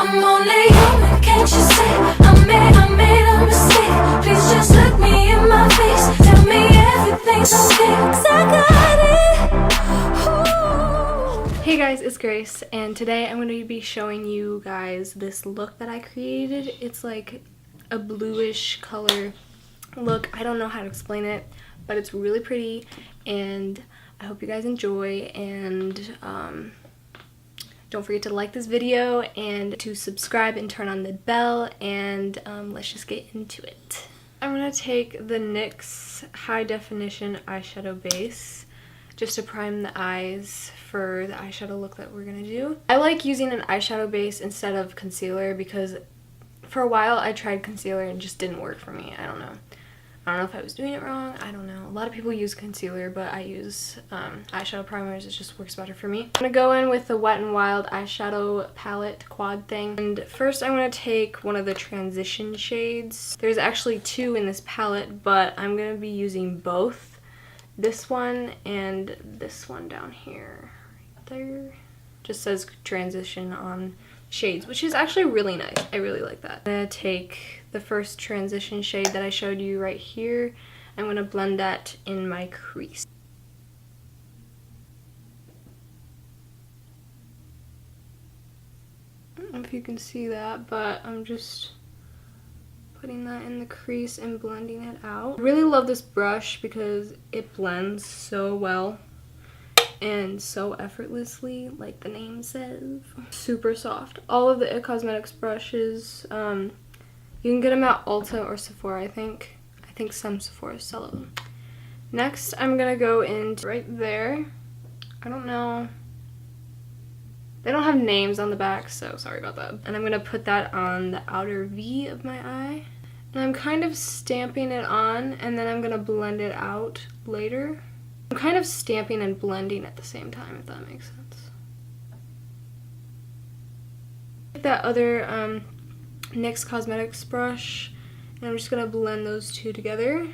I'm only human, can't you see? I made a mistake. Please just look me in my face. Tell me everything's okay, 'cause I got it. Ooh. Hey guys, it's Grace, and today I'm going to be showing you guys this look that I created. It's like a bluish color look. I don't know how to explain it, but it's really pretty, and I hope you guys enjoy. And don't forget to like this video and to subscribe and turn on the bell, and let's just get into it. I'm going to take the NYX High Definition Eyeshadow Base just to prime the eyes for the eyeshadow look that we're going to do. I like using an eyeshadow base instead of concealer because for a while I tried concealer and it just didn't work for me. I don't know if I was doing it wrong. I don't know. A lot of people use concealer, but I use eyeshadow primers. It just works better for me. I'm going to go in with the Wet n Wild eyeshadow palette quad thing. And first I'm going to take one of the transition shades. There's actually two in this palette, but I'm going to be using both. This one and this one down here. Right there. Just says transition on shades, which is actually really nice. I really like that. I'm going to take the first transition shade that I showed you right here. I'm going to blend that in my crease. I don't know if you can see that, but I'm just putting that in the crease and blending it out. I really love this brush because it blends so well and so effortlessly, like the name says. Super soft. All of the IT Cosmetics brushes, you can get them at Ulta or Sephora, I think. I think some Sephora sell them. Next, I'm gonna go in right there. I don't know. They don't have names on the back, so sorry about that. And I'm gonna put that on the outer V of my eye. And I'm kind of stamping it on, and then I'm gonna blend it out later. I'm kind of stamping and blending at the same time, if that makes sense. That other NYX Cosmetics brush, and I'm just going to blend those two together.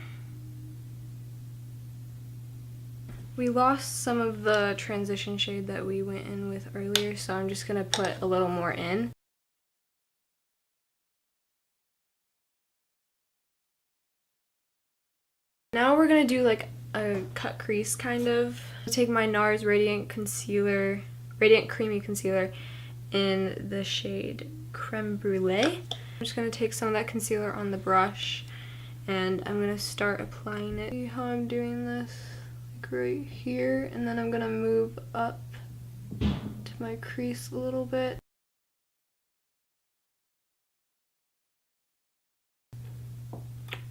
We lost some of the transition shade that we went in with earlier, so I'm just going to put a little more in. Now we're going to do like a cut crease kind of. I'll take my Nars Radiant Creamy Concealer in the shade Creme Brûlée. I'm just going to take some of that concealer on the brush and I'm going to start applying it. See how I'm doing this? Like right here, and then I'm going to move up to my crease a little bit.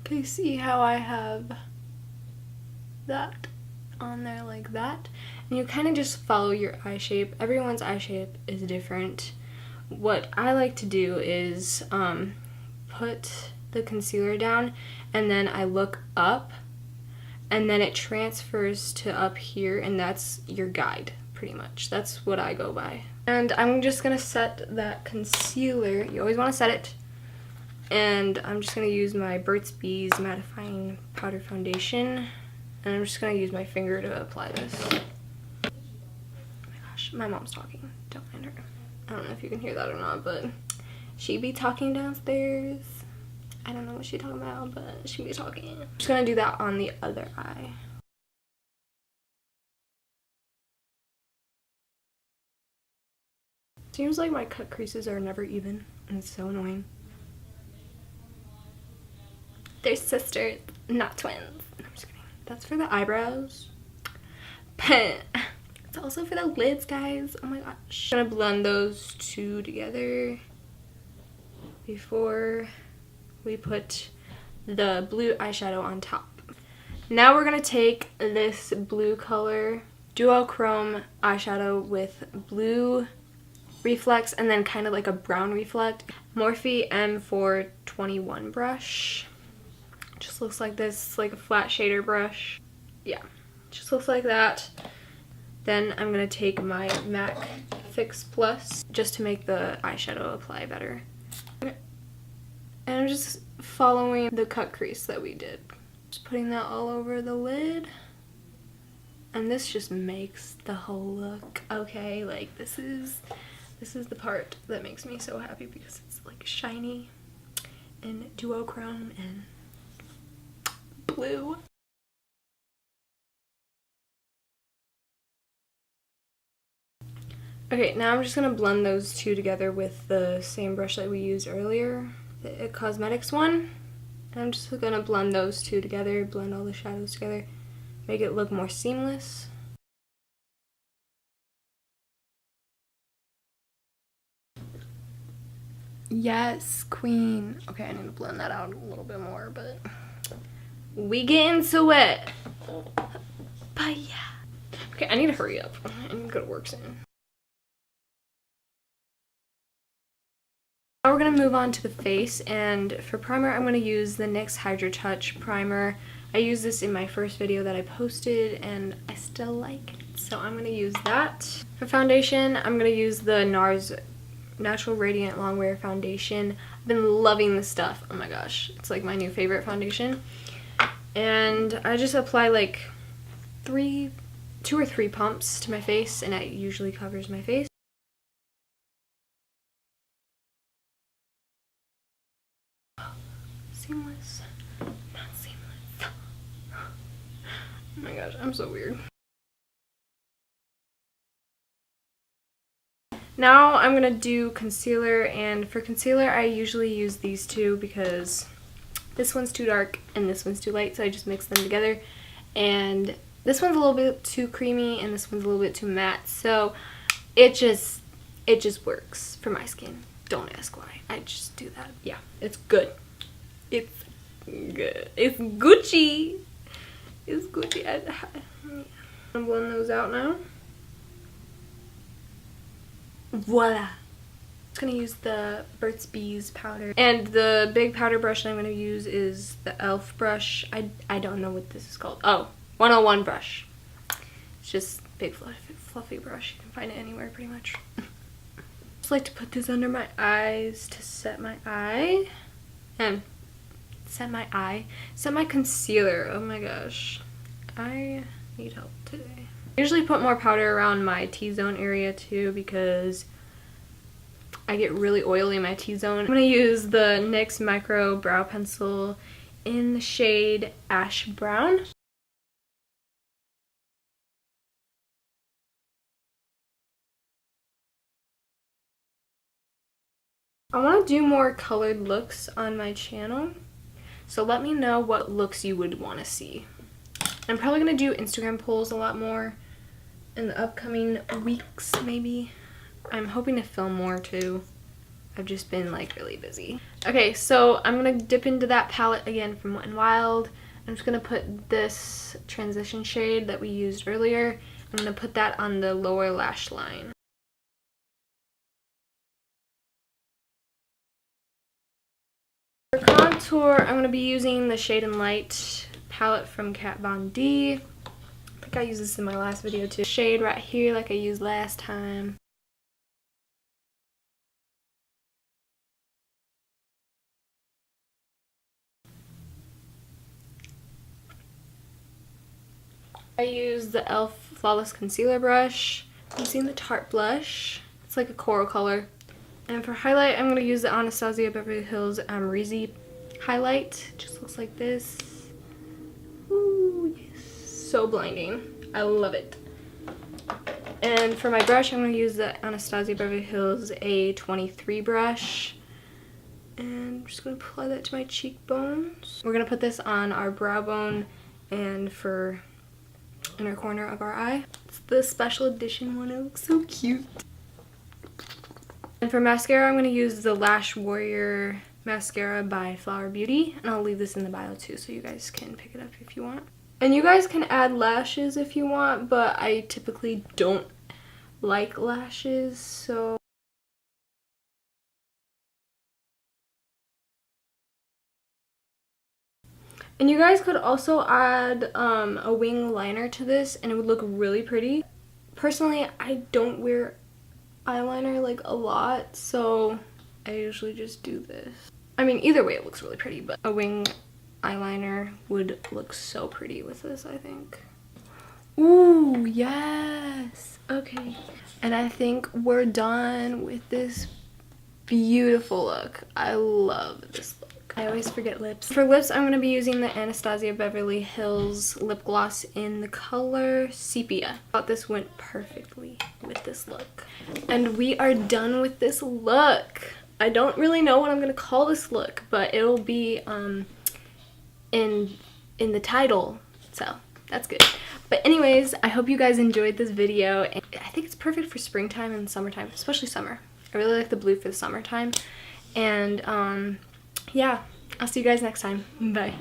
Okay, see how I have that on there like that, and you kind of just follow your eye shape. Everyone's eye shape is different. What I like to do is put the concealer down and then I look up and then it transfers to up here, and that's your guide pretty much. That's what I go by. And I'm just gonna set that concealer. You always want to set it. And I'm just gonna use my Burt's Bees mattifying powder foundation. And I'm just going to use my finger to apply this. Oh my gosh, my mom's talking. Don't mind her. I don't know if you can hear that or not, but she be talking downstairs. I don't know what she's talking about, but she be talking. I'm just going to do that on the other eye. Seems like my cut creases are never even, and it's so annoying. They're sisters, not twins. I'm just kidding. That's for the eyebrows. But it's also for the lids, guys. Oh my gosh. I'm gonna blend those two together before we put the blue eyeshadow on top. Now we're gonna take this blue color duochrome eyeshadow with blue reflex and then kind of like a brown reflect. Morphe M433 brush. Just looks like this, like a flat shader brush. Yeah, just looks like that. Then I'm gonna take my MAC Fix Plus just to make the eyeshadow apply better. And I'm just following the cut crease that we did. Just putting that all over the lid. And this just makes the whole look, okay? Like, this is This is the part that makes me so happy because it's like shiny and duochrome and blue. Okay, now I'm just going to blend those two together with the same brush that we used earlier, the cosmetics one. And I'm just going to blend those two together, blend all the shadows together, make it look more seamless. Yes, queen. Okay, I need to blend that out a little bit more, but we get into it. But yeah. Okay, I need to hurry up. I need to go to work soon. Now we're going to move on to the face, and for primer I'm going to use the NYX Hydrotouch primer. I used this in my first video that I posted and I still like it, so I'm going to use that. For foundation, I'm going to use the Nars Natural Radiant Longwear foundation. I've been loving this stuff. Oh my gosh, it's like my new favorite foundation. And I just apply like 2 or 3 pumps to my face, and it usually covers my face. Seamless, not seamless. Oh my gosh, I'm so weird. Now I'm going to do concealer, and for concealer I usually use these two because this one's too dark and this one's too light, so I just mix them together. And this one's a little bit too creamy and this one's a little bit too matte, so it just works for my skin. Don't ask why, I just do that. Yeah, it's good. It's good. It's Gucci. It's Gucci. I'm blending those out now. Voila. I'm just going to use the Burt's Bees powder. And the big powder brush that I'm going to use is the E.L.F brush. I don't know what this is called. Oh, 101 brush. It's just big fluffy brush. You can find it anywhere pretty much. Just like to put this under my eyes to set my eye. And set my concealer. Oh my gosh. I need help today. I usually put more powder around my T-zone area too because I get really oily in my T-zone. I'm going to use the NYX Micro Brow Pencil in the shade Ash Brown. I want to do more colored looks on my channel, so let me know what looks you would want to see. I'm probably going to do Instagram polls a lot more in the upcoming weeks, maybe. I'm hoping to film more too. I've just been like really busy. Okay, so I'm going to dip into that palette again from Wet n Wild. I'm just going to put this transition shade that we used earlier. I'm going to put that on the lower lash line. For contour, I'm going to be using the Shade and Light palette from Kat Von D. I think I used this in my last video too. Shade right here like I used last time. I use the E.L.F Flawless Concealer brush. I'm using the Tarte blush. It's like a coral color. And for highlight, I'm going to use the Anastasia Beverly Hills amrezy highlight. It just looks like this. Ooh, yes. So blinding. I love it. And for my brush, I'm going to use the Anastasia Beverly Hills A23 brush. And I'm just going to apply that to my cheekbones. We're going to put this on our brow bone and for inner corner of our eye. It's the special edition one. It looks so cute. And for mascara, I'm going to use the Lash Warrior mascara by Flower Beauty. And I'll leave this in the bio too, so you guys can pick it up if you want. And you guys can add lashes if you want, but I typically don't like lashes, so... And you guys could also add a wing liner to this and it would look really pretty. Personally, I don't wear eyeliner like a lot, so I usually just do this. I mean, either way it looks really pretty, but a wing eyeliner would look so pretty with this, I think. Ooh, yes. Okay. And I think we're done with this beautiful look. I love this look. I always forget lips. For lips, I'm going to be using the Anastasia Beverly Hills lip gloss in the color Sepia. I thought this went perfectly with this look. And we are done with this look. I don't really know what I'm going to call this look, but it'll be in the title, so that's good. But anyways, I hope you guys enjoyed this video. And I think it's perfect for springtime and summertime, especially summer. I really like the blue for the summertime. And yeah, I'll see you guys next time. Bye.